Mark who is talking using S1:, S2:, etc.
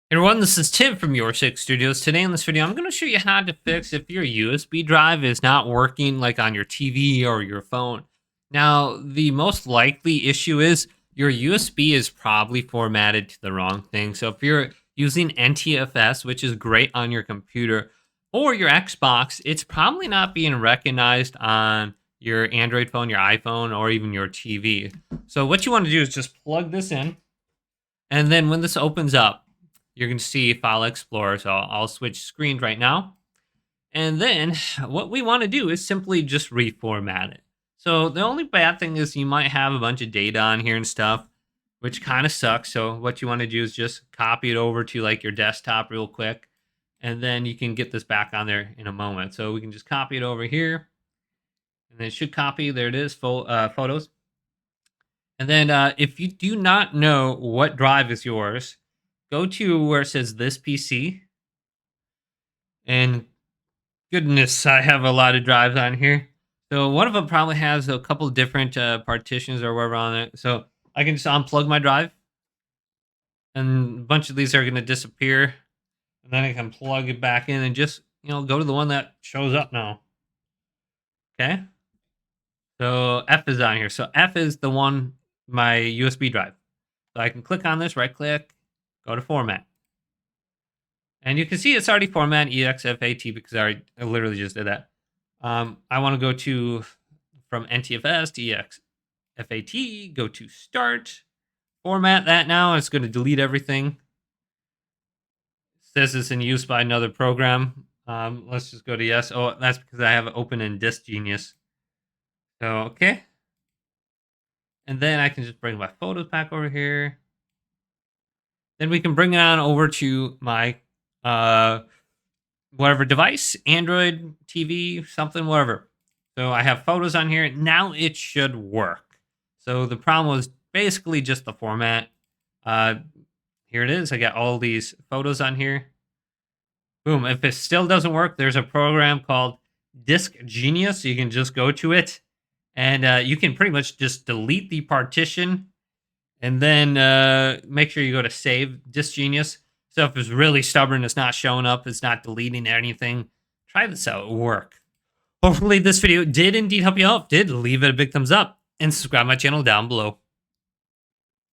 S1: Hey everyone, this is Tim from Your Six Studios. Today in this video, I'm going to show you how to fix if your USB drive is not working like on your TV or your phone. Now, the most likely issue is your USB is probably formatted to the wrong thing. So if you're using NTFS, which is great on your computer or your Xbox, it's probably not being recognized on your Android phone, your iPhone, or even your TV. So what you want to do is just plug this in. And then when this opens up, you're going to see File Explorer. So I'll switch screens right now. And then what we want to do is simply just reformat it. So the only bad thing is you might have a bunch of data on here and stuff, which kind of sucks. So what you want to do is just copy it over to like your desktop real quick. And then you can get this back on there in a moment. So we can just copy it over here. And then it should copy. There it is, photos. And then if you do not know what drive is yours, go to where it says this PC. And goodness, I have a lot of drives on here. So one of them probably has a couple different partitions or whatever on it. So I can just unplug my drive. And a bunch of these are going to disappear. And then I can plug it back in and just, go to the one that shows up now. Okay. So F is on here. So F is the one, my USB drive. So I can click on this, right click, go to format. And you can see it's already formatted Exfat because I literally just did that. I want to go to from NTFS to Exfat, go to start, format that now. It's going to delete everything. It says it's in use by another program. Let's just go to yes. Oh, that's because I have it open in Disk Genius. So, okay. And then I can just bring my photos back over here. Then we can bring it on over to my whatever device, Android, TV, something, whatever. So I have photos on here. Now it should work. So the problem was basically just the format. Here it is. I got all these photos on here. Boom. If it still doesn't work, there's a program called Disk Genius. You can just go to it and you can pretty much just delete the partition and then make sure you go to save Disk Genius. So if it's really stubborn, it's not showing up, it's not deleting anything, try this out, it'll work. Hopefully this video did indeed help you out. If it did, leave it a big thumbs up and subscribe to my channel down below.